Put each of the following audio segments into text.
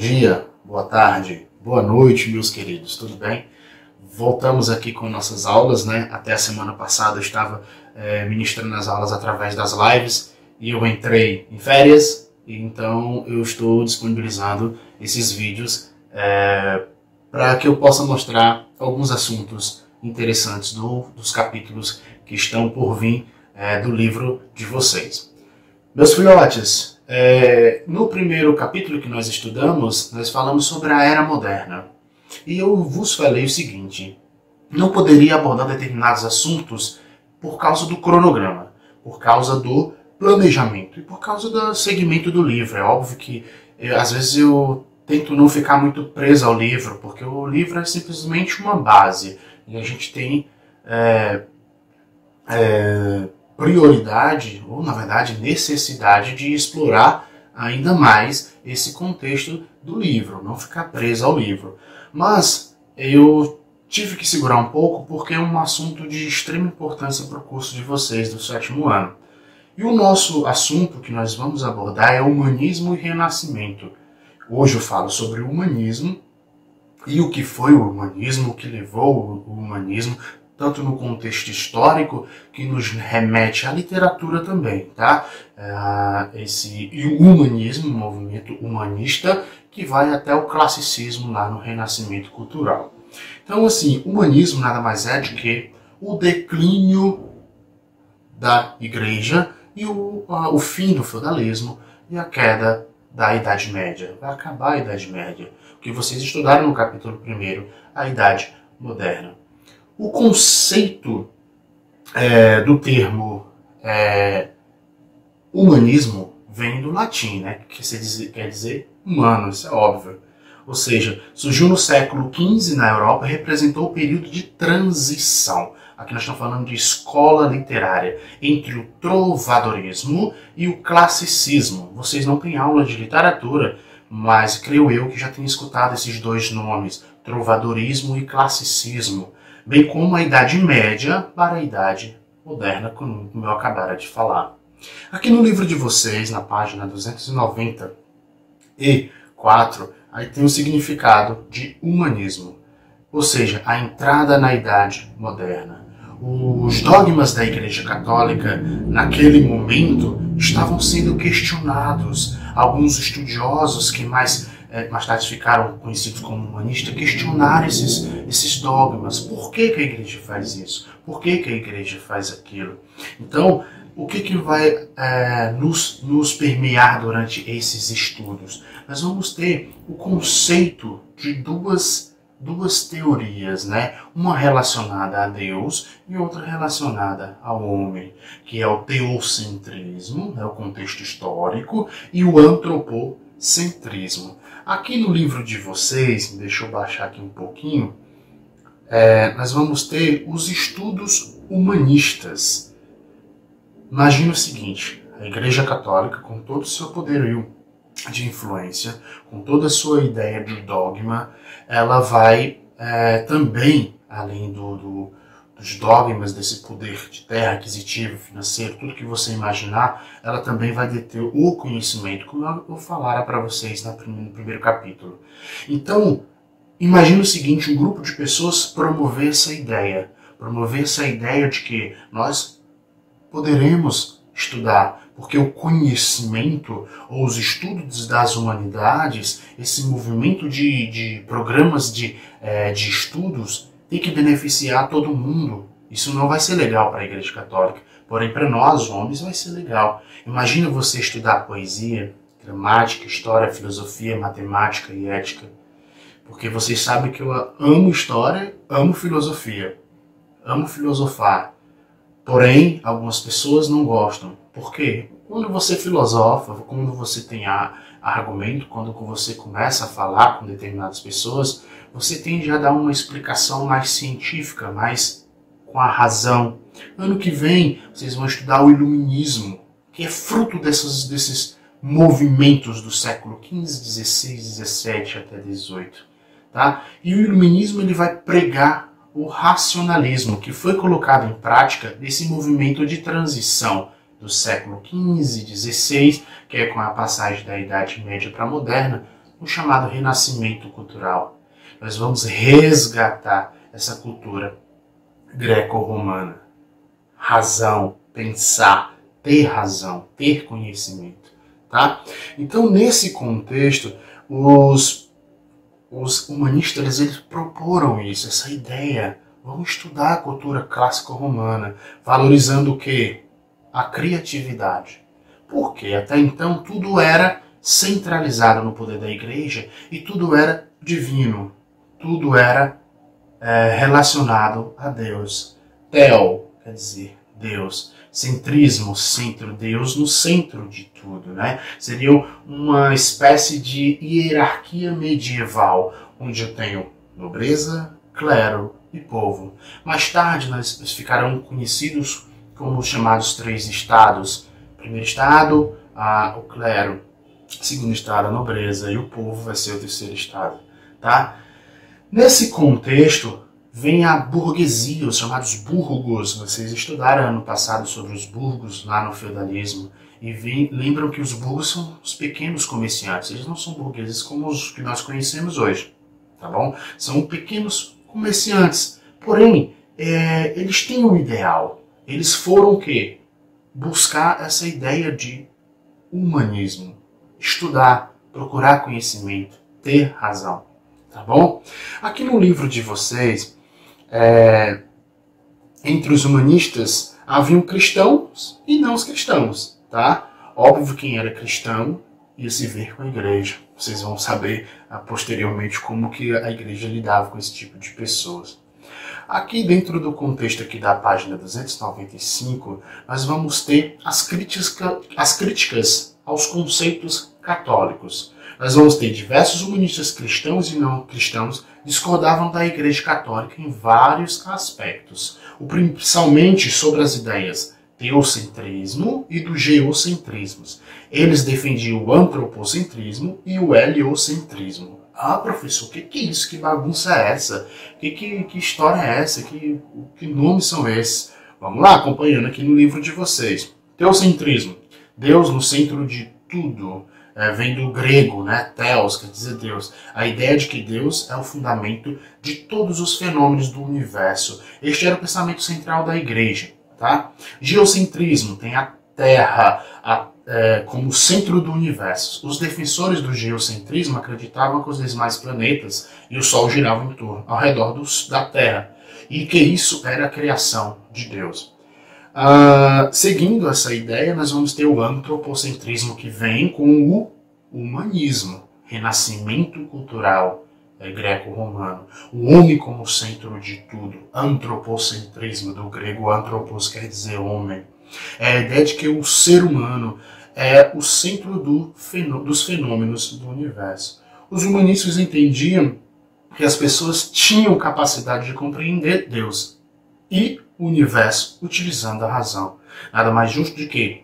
dia, boa tarde, boa noite, meus queridos, tudo bem? Voltamos aqui com nossas aulas, né? Até a semana passada eu estava ministrando as aulas através das lives e eu entrei em férias, e então eu estou disponibilizando esses vídeos para que eu possa mostrar alguns assuntos interessantes dos capítulos que estão por vir do livro de vocês. Meus filhotes, no primeiro capítulo que nós estudamos, nós falamos sobre a Era Moderna. E eu vos falei o seguinte: não poderia abordar determinados assuntos por causa do cronograma, por causa do planejamento e por causa do segmento do livro. É óbvio que às vezes eu tento não ficar muito preso ao livro, porque o livro é simplesmente uma base e a gente tem prioridade, ou na verdade necessidade de explorar ainda mais esse contexto do livro, não ficar preso ao livro. Mas eu tive que segurar um pouco porque é um assunto de extrema importância para o curso de vocês do 7º ano. E o nosso assunto que nós vamos abordar é humanismo e renascimento. Hoje eu falo sobre o humanismo e o que foi o humanismo, o que levou o humanismo, tanto no contexto histórico, que nos remete à literatura também, tá? E o humanismo, o movimento humanista, que vai até o classicismo lá no Renascimento Cultural. Então, assim, o humanismo nada mais é do que o declínio da Igreja e o fim do feudalismo e a queda da Idade Média. Vai acabar a Idade Média, o que vocês estudaram no capítulo 1, a Idade Moderna. O conceito do termo humanismo vem do latim, né? Que quer dizer humano, isso é óbvio. Ou seja, surgiu no século XV na Europa e representou o período de transição. Aqui nós estamos falando de escola literária entre o trovadorismo e o classicismo. Vocês não têm aula de literatura, mas creio eu que já tenham escutado esses dois nomes, trovadorismo e classicismo, bem como a Idade Média para a Idade Moderna, como eu acabara de falar. Aqui no livro de vocês, na página 294, aí tem o significado de humanismo, ou seja, a entrada na Idade Moderna. Os dogmas da Igreja Católica, naquele momento, estavam sendo questionados. Alguns estudiosos que mais tarde ficaram conhecidos como humanistas, questionaram esses dogmas. Por que a Igreja faz isso? Por que a Igreja faz aquilo? Então, o que vai nos permear durante esses estudos? Nós vamos ter o conceito de duas teorias, né? Uma relacionada a Deus e outra relacionada ao homem, que é o teocentrismo, né? O contexto histórico, e o antropocentrismo. Aqui no livro de vocês, deixa eu baixar aqui um pouquinho, nós vamos ter os estudos humanistas. Imagina o seguinte: a Igreja Católica, com todo o seu poderio de influência, com toda a sua ideia de dogma, ela vai também, além dos dogmas, desse poder de terra, aquisitivo, financeiro, tudo que você imaginar, ela também vai deter o conhecimento, como eu falara para vocês no primeiro capítulo. Então, imagina o seguinte: um grupo de pessoas promover essa ideia de que nós poderemos estudar, porque o conhecimento ou os estudos das humanidades, esse movimento de programas de estudos, tem que beneficiar todo mundo. Isso não vai ser legal para a Igreja Católica, porém para nós, homens, vai ser legal. Imagina você estudar poesia, gramática, história, filosofia, matemática e ética. Porque vocês sabem que eu amo história, amo filosofia, amo filosofar. Porém, algumas pessoas não gostam. Por quê? Quando você filosofa, quando você tem argumento, quando você começa a falar com determinadas pessoas, você tende a dar uma explicação mais científica, mais com a razão. Ano que vem, vocês vão estudar o iluminismo, que é fruto desses movimentos do século XV, XVI, XVII até XVIII. Tá? E o iluminismo ele vai pregar o racionalismo, que foi colocado em prática nesse movimento de transição do século XV, XVI, que é com a passagem da Idade Média para a Moderna, o chamado renascimento cultural. Nós vamos resgatar essa cultura greco-romana. Razão, pensar, ter razão, ter conhecimento. Tá? Então, nesse contexto, os humanistas eles proporam isso, essa ideia. Vamos estudar a cultura clássica romana, valorizando o quê? A criatividade. Porque até então tudo era centralizado no poder da igreja e tudo era divino. Tudo era relacionado a Deus. Theo quer dizer Deus. Centrismo, centro, Deus no centro de tudo, né? Seria uma espécie de hierarquia medieval, onde eu tenho nobreza, clero e povo. Mais tarde, nós ficarão conhecidos como os chamados 3 estados. Primeiro estado, o clero. Segundo estado, a nobreza. E o povo vai ser o terceiro estado. Tá? Nesse contexto, vem a burguesia, os chamados burgos. Vocês estudaram ano passado sobre os burgos lá no feudalismo. E lembram que os burgos são os pequenos comerciantes. Eles não são burgueses como os que nós conhecemos hoje. Tá bom? São pequenos comerciantes. Porém, eles têm um ideal. Eles foram o quê? Buscar essa ideia de humanismo. Estudar, procurar conhecimento, ter razão. Tá bom? Aqui no livro de vocês, entre os humanistas, haviam cristãos e não os cristãos. Tá? Óbvio, quem era cristão ia se ver com a igreja. Vocês vão saber posteriormente como que a igreja lidava com esse tipo de pessoas. Aqui dentro do contexto aqui da página 295, nós vamos ter as críticas aos conceitos católicos. Nós vamos ter diversos humanistas cristãos e não cristãos discordavam da Igreja Católica em vários aspectos, principalmente sobre as ideias teocentrismo e do geocentrismo. Eles defendiam o antropocentrismo e o heliocentrismo. Ah, professor, que é isso? Que bagunça é essa? Que história é essa? Que nomes são esses? Vamos lá, acompanhando aqui no livro de vocês. Teocentrismo. Deus no centro de tudo. Vem do grego, né? Theos, quer dizer Deus. A ideia de que Deus é o fundamento de todos os fenômenos do universo. Este era o pensamento central da igreja. Tá? Geocentrismo. Tem a Terra, como centro do universo. Os defensores do geocentrismo acreditavam que os demais planetas e o Sol giravam ao redor da Terra e que isso era a criação de Deus. Seguindo essa ideia, nós vamos ter o antropocentrismo que vem com o humanismo, renascimento cultural greco-romano, o homem como centro de tudo, antropocentrismo, do grego anthropos quer dizer homem. É a ideia de que o ser humano é o centro dos fenômenos do universo. Os humanistas entendiam que as pessoas tinham capacidade de compreender Deus e o universo utilizando a razão. Nada mais justo do que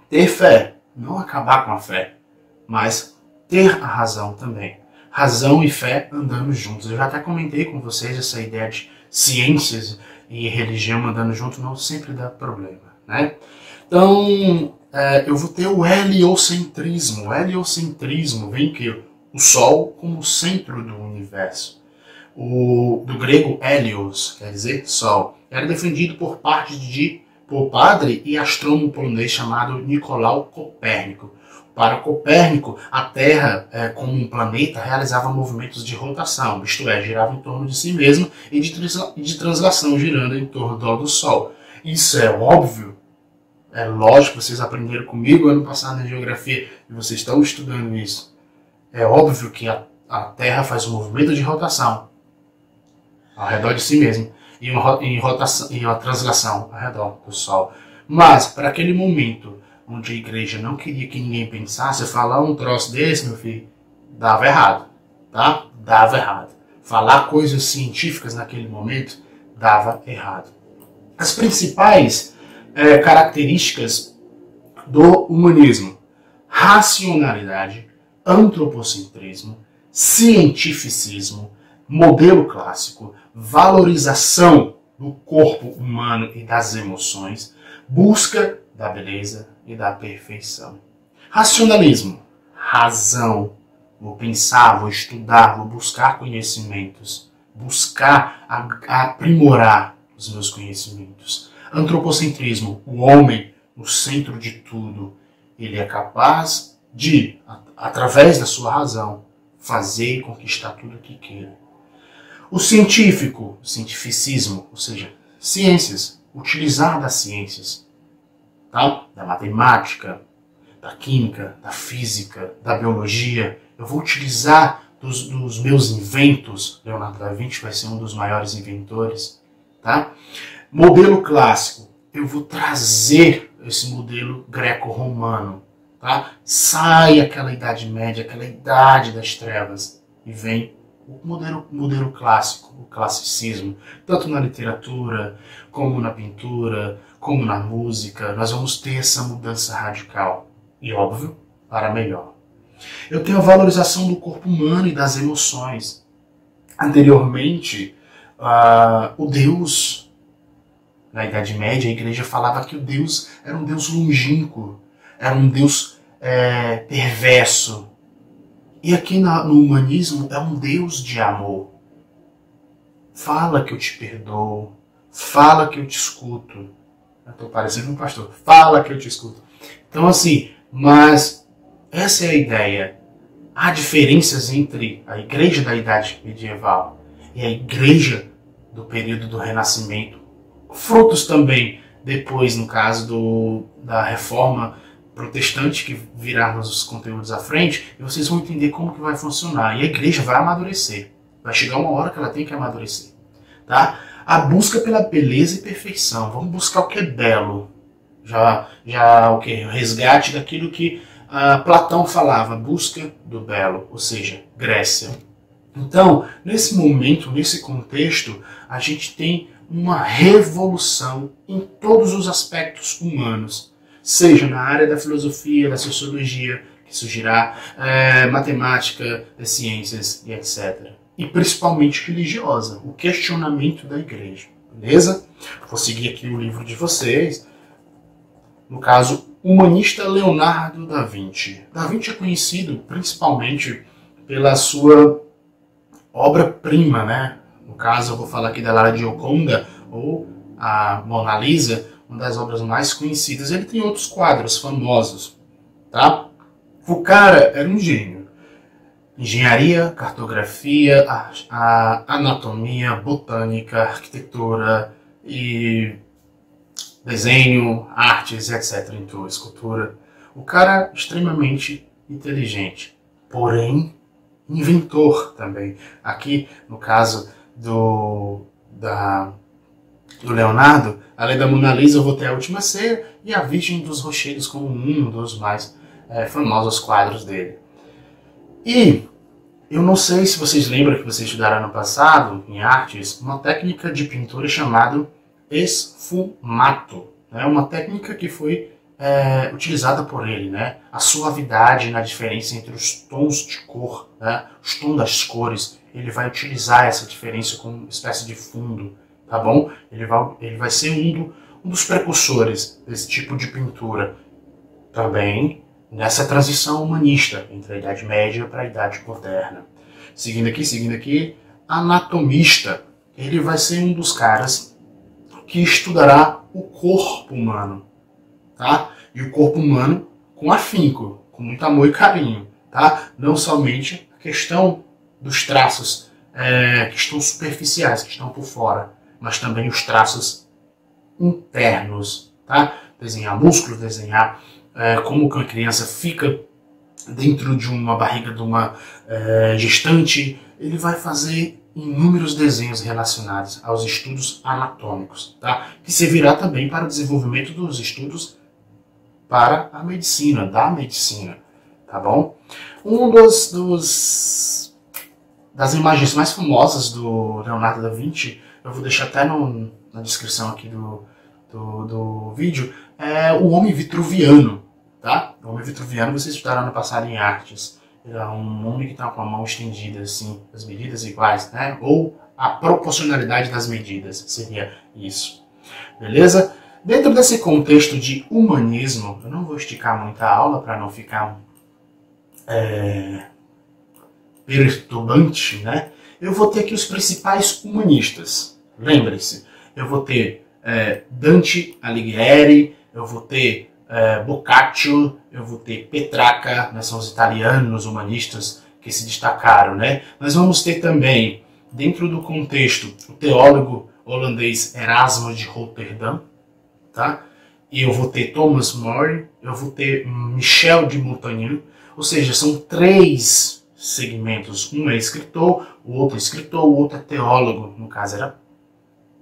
ter fé, não acabar com a fé, mas ter a razão também. Razão e fé andando juntos. Eu já até comentei com vocês essa ideia de ciências e religião andando junto não sempre dá problema, né? Então, eu vou ter o heliocentrismo. O heliocentrismo vem que o Sol como centro do universo. Do grego helios, quer dizer Sol. Era defendido por padre e astrônomo polonês chamado Nicolau Copérnico. Para Copérnico, a Terra, como um planeta, realizava movimentos de rotação, isto é, girava em torno de si mesma, e de translação, girando em torno do Sol. Isso é óbvio, é lógico, vocês aprenderam comigo ano passado na geografia, e vocês estão estudando isso. É óbvio que a Terra faz um movimento de rotação ao redor de si mesma, e uma translação ao redor do Sol. Mas, para aquele momento onde a igreja não queria que ninguém pensasse, falar um troço desse, meu filho, dava errado, tá? Dava errado. Falar coisas científicas naquele momento dava errado. As principais características do humanismo: racionalidade, antropocentrismo, cientificismo, modelo clássico, valorização do corpo humano e das emoções, busca da beleza e da perfeição. Racionalismo, razão, vou pensar, vou estudar, vou buscar conhecimentos, buscar aprimorar os meus conhecimentos. Antropocentrismo, o homem no centro de tudo, ele é capaz de, através da sua razão, fazer e conquistar tudo o que queira. O científico, o cientificismo, ou seja, ciências, utilizar das ciências, tá? Da matemática, da química, da física, da biologia. Eu vou utilizar dos meus inventos. Leonardo da Vinci vai ser um dos maiores inventores, tá? Modelo clássico, eu vou trazer esse modelo greco-romano, tá? Sai aquela Idade Média, aquela Idade das Trevas e vem o modelo clássico, o classicismo, tanto na literatura, como na pintura, como na música. Nós vamos ter essa mudança radical e, óbvio, para melhor. Eu tenho a valorização do corpo humano e das emoções. Anteriormente, o Deus, na Idade Média, a igreja falava que o Deus era um Deus longínquo, era um Deus perverso. E aqui no humanismo é um Deus de amor. Fala que eu te perdoo, fala que eu te escuto. Eu estou parecendo um pastor. Fala que eu te escuto. Então assim, mas essa é a ideia. Há diferenças entre a igreja da Idade Medieval e a igreja do período do Renascimento. Frutos também depois, no caso da Reforma Protestante, que virá nos conteúdos à frente, e vocês vão entender como que vai funcionar. E a igreja vai amadurecer. Vai chegar uma hora que ela tem que amadurecer. Tá? A busca pela beleza e perfeição. Vamos buscar o que é belo. O resgate daquilo que Platão falava, busca do belo, ou seja, Grécia. Então, nesse momento, nesse contexto, a gente tem uma revolução em todos os aspectos humanos, seja na área da filosofia, da sociologia, que surgirá, matemática, das ciências e etc. E principalmente religiosa, o questionamento da igreja. Beleza? Vou seguir aqui o livro de vocês. No caso, humanista Leonardo da Vinci. Da Vinci é conhecido principalmente pela sua obra-prima, né? No caso, eu vou falar aqui da Lara Gioconda, ou a Mona Lisa, uma das obras mais conhecidas. Ele tem outros quadros famosos, tá? O cara era um gênio. Engenharia, cartografia, a anatomia, botânica, arquitetura e desenho, artes, etc. Então, escultura. O cara extremamente inteligente, porém inventor também. Aqui, no caso do Leonardo, além da Mona Lisa, eu vou ter a Última Ceia e a Virgem dos Rochedos como um dos mais famosos quadros dele. E eu não sei se vocês lembram que vocês estudaram no passado, em artes, uma técnica de pintura chamada esfumato. É uma técnica que foi utilizada por ele, né? A suavidade na diferença entre os tons de cor, né? Os tons das cores. Ele vai utilizar essa diferença como uma espécie de fundo, tá bom? Ele vai ser um dos precursores desse tipo de pintura. Também nessa transição humanista entre a Idade Média para a Idade Moderna. Seguindo aqui, anatomista. Ele vai ser um dos caras que estudará o corpo humano, tá? E o corpo humano com afinco, com muito amor e carinho, tá? Não somente a questão dos traços que estão superficiais, que estão por fora, mas também os traços internos, tá? Desenhar músculos, desenhar como que uma criança fica dentro de uma barriga de uma gestante. Ele vai fazer inúmeros desenhos relacionados aos estudos anatômicos, tá? Que servirá também para o desenvolvimento dos estudos para a medicina, da medicina, tá bom? Das imagens mais famosas do Leonardo da Vinci, eu vou deixar até na descrição aqui do vídeo, é o Homem Vitruviano, tá? O Homem Vitruviano vocês estudaram no passado em artes. É um homem que está com a mão estendida, assim, as medidas iguais, né? Ou a proporcionalidade das medidas, seria isso. Beleza? Dentro desse contexto de humanismo, eu não vou esticar muita aula para não ficar perturbante, né? Eu vou ter aqui os principais humanistas. Lembre-se, eu vou ter Dante Alighieri, eu vou ter Boccaccio, eu vou ter Petrarca, né? São os italianos humanistas que se destacaram, né? Nós vamos ter também, dentro do contexto, o teólogo holandês Erasmo de Roterdã, tá? E eu vou ter Thomas More, eu vou ter Michel de Montaigne, ou seja, são 3 segmentos. Um é escritor, o outro é teólogo, no caso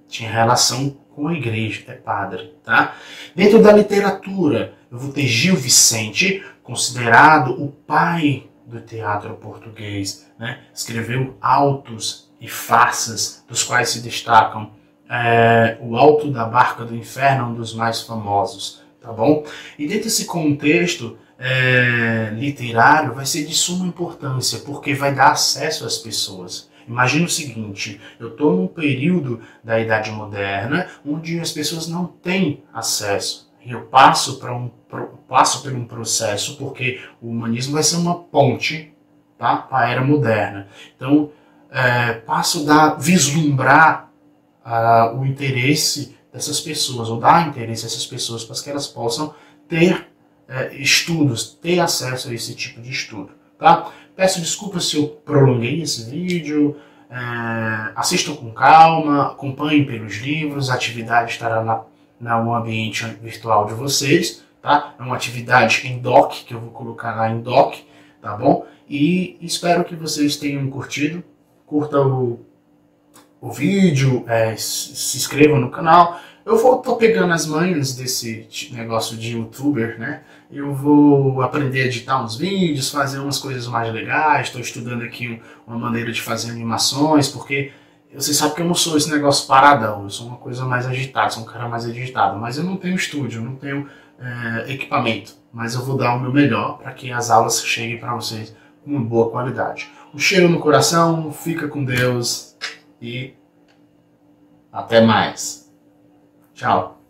tinha relação com a igreja, é padre, tá? Dentro da literatura, eu vou ter Gil Vicente, considerado o pai do teatro português, né? Escreveu autos e farsas, dos quais se destacam O Alto da Barca do Inferno, um dos mais famosos, tá bom? E dentro desse contexto literário vai ser de suma importância, porque vai dar acesso às pessoas. Imagina o seguinte, eu estou num período da Idade Moderna onde as pessoas não têm acesso. Eu passo por um processo, porque o humanismo vai ser uma ponte, tá, para a Era Moderna. Então, passo a vislumbrar o interesse dessas pessoas, ou dar interesse a essas pessoas para que elas possam ter estudos, ter acesso a esse tipo de estudo, tá? Peço desculpas se eu prolonguei esse vídeo, assistam com calma, acompanhem pelos livros, a atividade estará no ambiente virtual de vocês, tá? É uma atividade em doc, que eu vou colocar lá em doc, tá bom? E espero que vocês tenham curtido, curta o vídeo, se inscrevam no canal. Eu tô pegando as manhas desse negócio de youtuber, né? Eu vou aprender a editar uns vídeos, fazer umas coisas mais legais. Estou estudando aqui uma maneira de fazer animações, porque você sabe que eu não sou esse negócio paradão. Eu sou uma coisa mais agitada, sou um cara mais agitado. Mas eu não tenho estúdio, eu não tenho equipamento. Mas eu vou dar o meu melhor para que as aulas cheguem para vocês com uma boa qualidade. Um cheiro no coração, fica com Deus e até mais. Tchau.